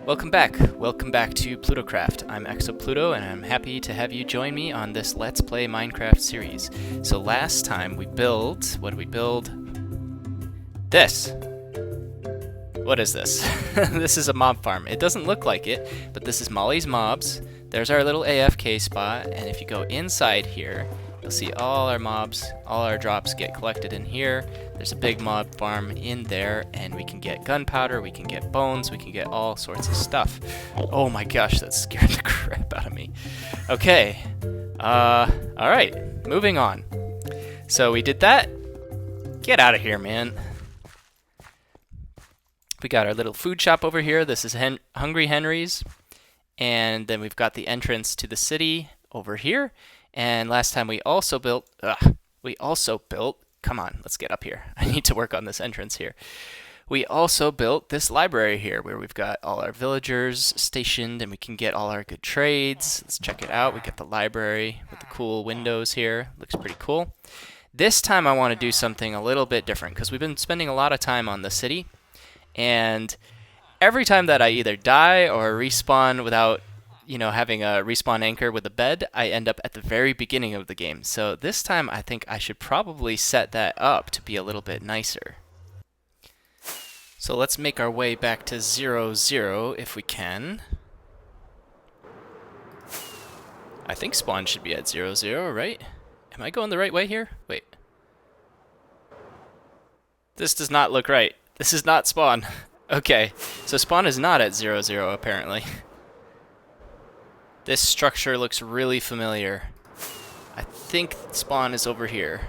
Welcome back to PlutoCraft. I'm ExoPluto and I'm happy to have you join me on this Let's Play Minecraft series. So last time we built, what did we build? This! What is this? This is a mob farm. It doesn't look like it, but this is Molly's Mobs. There's our little AFK spot, and if you go inside here, you'll see all our mobs, all our drops get collected in here. There's a big mob farm in there, and we can get gunpowder, we can get bones, we can get all sorts of stuff. Oh my gosh, that scared the crap out of me. Okay, alright, moving on. So we did that. Get out of here, man. We got our little food shop over here. This is Hungry Henry's. And then we've got the entrance to the city over here. And last time we also built, come on, let's get up here. I need to work on this entrance here. We also built this library here where we've got all our villagers stationed and we can get all our good trades. Let's check it out. We got the library with the cool windows here. Looks pretty cool. This time I want to do something a little bit different because we've been spending a lot of time on the city. And every time that I either die or respawn without having a respawn anchor with a bed, I end up at the very beginning of the game. So this time I think I should probably set that up to be a little bit nicer. So let's make our way back to 0, if we can. I think spawn should be at 0, right? Am I going the right way here? Wait. This does not look right. This is not spawn. Okay, so spawn is not at 0, apparently. This structure looks really familiar. I think spawn is over here.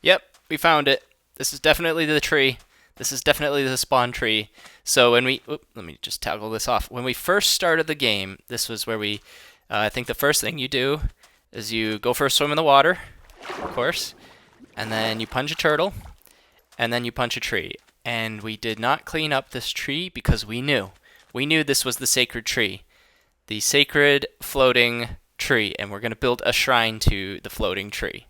Yep, we found it. This is definitely the tree. This is definitely the spawn tree. So when we... let me just toggle this off. When we first started the game, this was where we... I think the first thing you do is you go for a swim in the water, of course, and then you punch a turtle, and then you punch a tree. And we did not clean up this tree because we knew this was the sacred tree, the sacred floating tree, and we're going to build a shrine to the floating tree.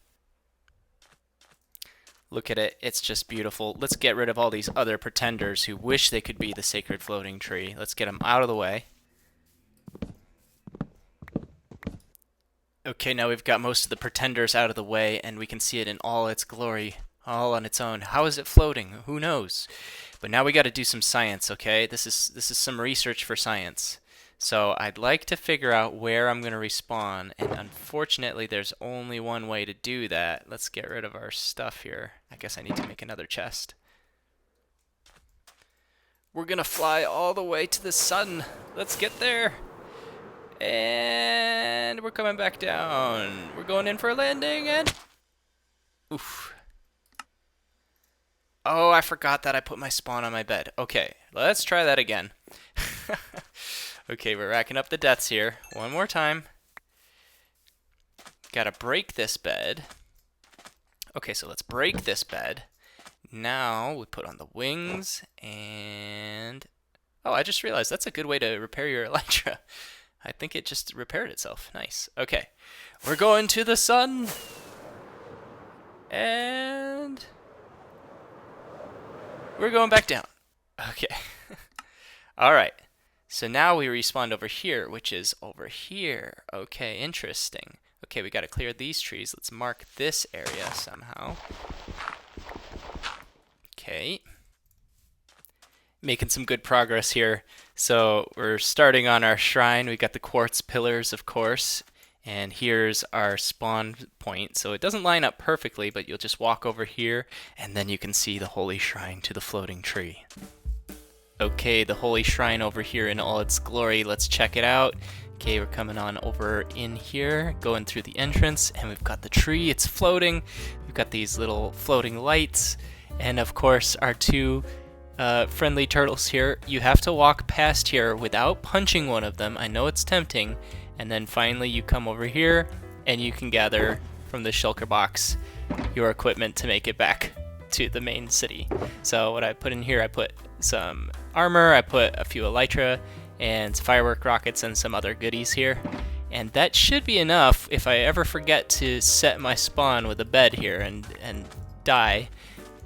Look at it, it's just beautiful. Let's get rid of all these other pretenders who wish they could be the sacred floating tree. Let's get them out of the way. Okay, now we've got most of the pretenders out of the way, and we can see it in all its glory, all on its own. How is it floating? Who knows? But now we got to do some science, okay? This is some research for science. So I'd like to figure out where I'm going to respawn, and unfortunately there's only one way to do that. Let's get rid of our stuff here. I guess I need to make another chest. We're going to fly all the way to the sun. Let's get there. And we're coming back down. We're going in for a landing and... oof. Oh, I forgot that I put my spawn on my bed. Okay, let's try that again. Okay, we're racking up the deaths here. One more time. Gotta break this bed. Okay, so let's break this bed. Now we put on the wings and... oh, I just realized that's a good way to repair your elytra. I think it just repaired itself. Nice. Okay. We're going to the sun. And we're going back down. Okay. Alright. So now we respawned over here, which is over here. Okay, interesting. Okay, we got to clear these trees. Let's mark this area somehow. Okay. Making some good progress here. So we're starting on our shrine. We got the quartz pillars, of course, and here's our spawn point. So it doesn't line up perfectly, but you'll just walk over here and then you can see the holy shrine to the floating tree. Okay, the holy shrine over here in all its glory. Let's check it out. Okay, we're coming on over in here, going through the entrance, and we've got the tree. It's floating. We've got these little floating lights, and of course our two friendly turtles here. You have to walk past here without punching one of them. I know it's tempting. And then finally you come over here and you can gather from the shulker box your equipment to make it back to the main city. So what I put in here, I put some armor, I put a few elytra and firework rockets and some other goodies here. And that should be enough if I ever forget to set my spawn with a bed here and die,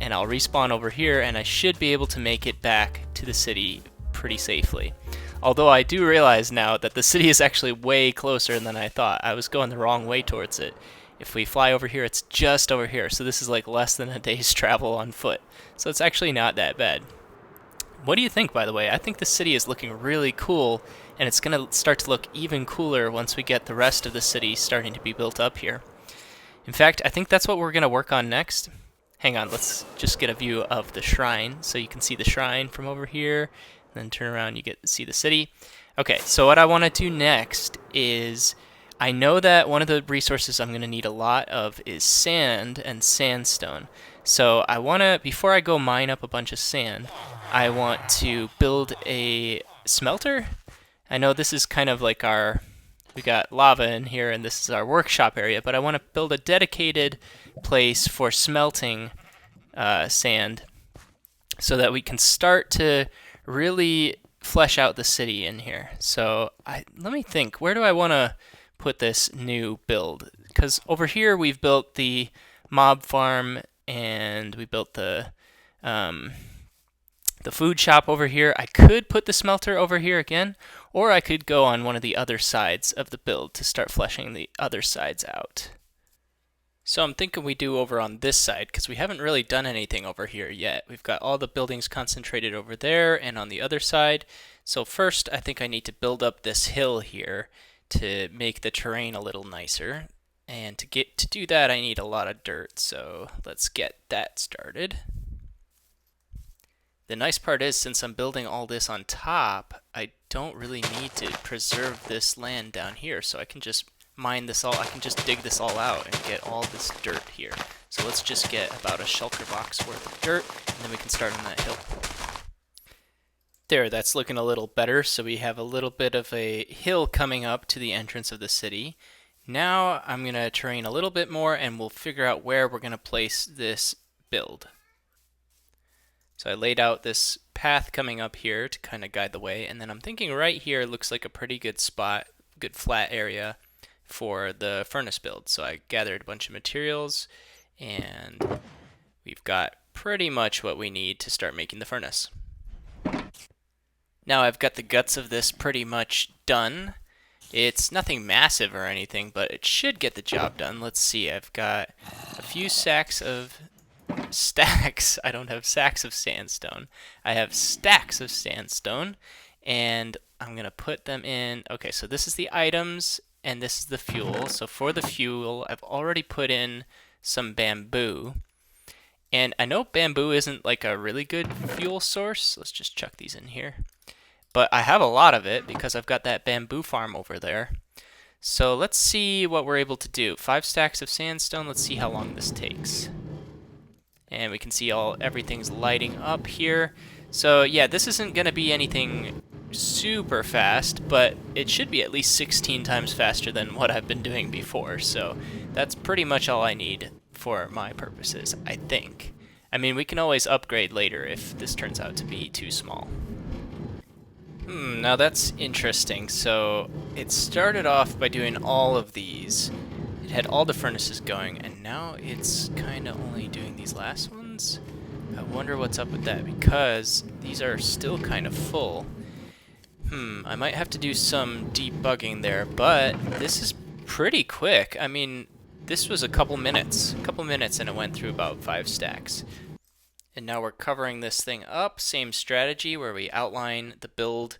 and I'll respawn over here, and I should be able to make it back to the city pretty safely. Although I do realize now that the city is actually way closer than I thought. I was going the wrong way towards it. If we fly over here, it's just over here, so this is like less than a day's travel on foot. So it's actually not that bad. What do you think, by the way? I think the city is looking really cool, and it's going to start to look even cooler once we get the rest of the city starting to be built up here. In fact, I think that's what we're going to work on next. Hang on, let's just get a view of the shrine, so you can see the shrine from over here, and then turn around, you get to see the city. Okay, so what I want to do next is, I know that one of the resources I'm going to need a lot of is sand and sandstone. So I want to, before I go mine up a bunch of sand, I want to build a smelter. I know this is kind of like we got lava in here and this is our workshop area, but I want to build a dedicated place for smelting sand so that we can start to really flesh out the city in here. So let me think, where do I want to put this new build? Because over here we've built the mob farm and we built the food shop over here. I could put the smelter over here again, or I could go on one of the other sides of the build to start fleshing the other sides out. So I'm thinking we do over on this side, because we haven't really done anything over here yet. We've got all the buildings concentrated over there and on the other side. So first I think I need to build up this hill here to make the terrain a little nicer. And to do that I need a lot of dirt, so let's get that started. The nice part is, since I'm building all this on top, I don't really need to preserve this land down here, so I can just mine this all, I can just dig this all out and get all this dirt here. So let's just get about a shelter box worth of dirt, and then we can start on that hill. There, that's looking a little better, so we have a little bit of a hill coming up to the entrance of the city. Now I'm going to terrain a little bit more and we'll figure out where we're going to place this build. So I laid out this path coming up here to kind of guide the way, and then I'm thinking right here looks like a pretty good spot, good flat area for the furnace build. So I gathered a bunch of materials and we've got pretty much what we need to start making the furnace. Now I've got the guts of this pretty much done. It's nothing massive or anything, but it should get the job done. Let's see, I've got a few stacks. I don't have sacks of sandstone. I have stacks of sandstone, and I'm going to put them in. Okay, so this is the items, and this is the fuel. So for the fuel, I've already put in some bamboo. And I know bamboo isn't like a really good fuel source. Let's just chuck these in here. But I have a lot of it because I've got that bamboo farm over there. So let's see what we're able to do. 5 stacks of sandstone. Let's see how long this takes. And we can see everything's lighting up here. So yeah, this isn't going to be anything super fast, but it should be at least 16 times faster than what I've been doing before. So that's pretty much all I need for my purposes, I think. I mean, we can always upgrade later if this turns out to be too small. Now that's interesting. So it started off by doing all of these. It had all the furnaces going, and now it's kind of only doing these last ones. I wonder what's up with that, because these are still kind of full. I might have to do some debugging there, but this is pretty quick. I mean, this was a couple minutes and it went through about 5 stacks. And now we're covering this thing up. Same strategy where we outline the build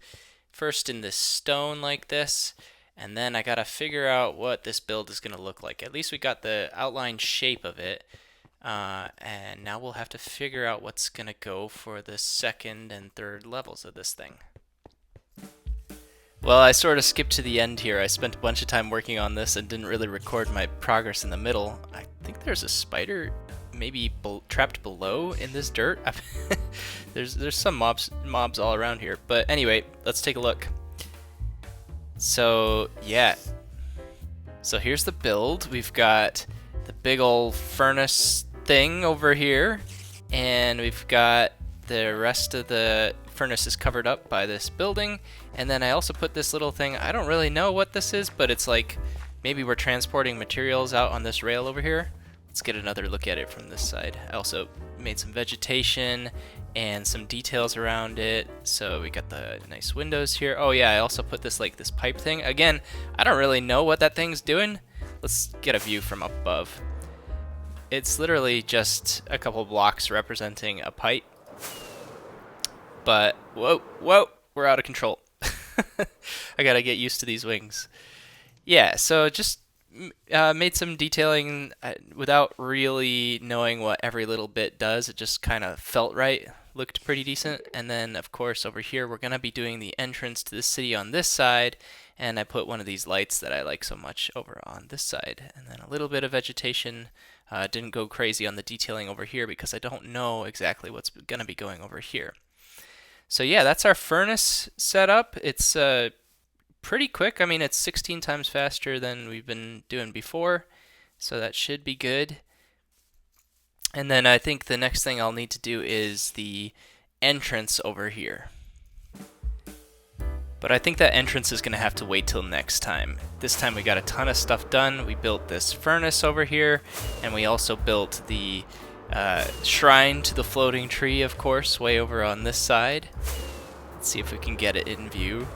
first in this stone like this, and then I gotta figure out what this build is gonna look like. At least we got the outline shape of it, and now we'll have to figure out what's gonna go for the second and third levels of this thing. Well, I sort of skipped to the end here. I spent a bunch of time working on this and didn't really record my progress in the middle. I think there's a spider maybe trapped below in this dirt. There's some mobs all around here, but anyway, let's take a look. So yeah, so here's the build. We've got the big old furnace thing over here, and we've got the rest of the furnace is covered up by this building, and then I also put this little thing. I don't really know what this is, but it's like maybe we're transporting materials out on this rail over here. Let's get another look at it from this side. I also made some vegetation and some details around it. So we got the nice windows here. Oh yeah, I also put this this pipe thing. Again, I don't really know what that thing's doing. Let's get a view from up above. It's literally just a couple blocks representing a pipe. But whoa, we're out of control. I gotta get used to these wings. Yeah, so just made some detailing without really knowing what every little bit does. It just kind of felt right, looked pretty decent. And then, of course, over here, we're going to be doing the entrance to the city on this side. And I put one of these lights that I like so much over on this side. And then a little bit of vegetation. Didn't go crazy on the detailing over here because I don't know exactly what's going to be going over here. So yeah, that's our furnace setup. It's pretty quick. I mean, it's 16 times faster than we've been doing before, so that should be good. And then I think the next thing I'll need to do is the entrance over here. But I think that entrance is going to have to wait till next time. This time we got a ton of stuff done. We built this furnace over here, and we also built the shrine to the floating tree, of course, way over on this side. Let's see if we can get it in view.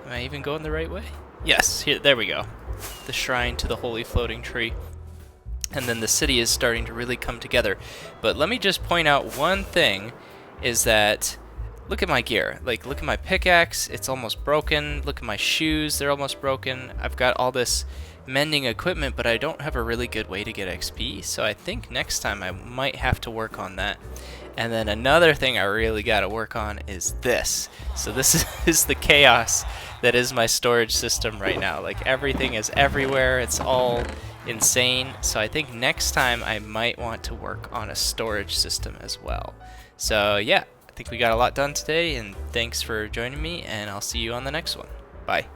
Am I even going the right way? Yes, here, there we go. The shrine to the holy floating tree. And then the city is starting to really come together. But let me just point out one thing, is that look at my gear. Like, look at my pickaxe, it's almost broken. Look at my shoes, they're almost broken. I've got all this mending equipment, but I don't have a really good way to get XP. So I think next time I might have to work on that. And then another thing I really got to work on is this. So this is the chaos that is my storage system right now. Like, everything is everywhere. It's all insane. So I think next time I might want to work on a storage system as well. So yeah, I think we got a lot done today, and thanks for joining me, and I'll see you on the next one. Bye.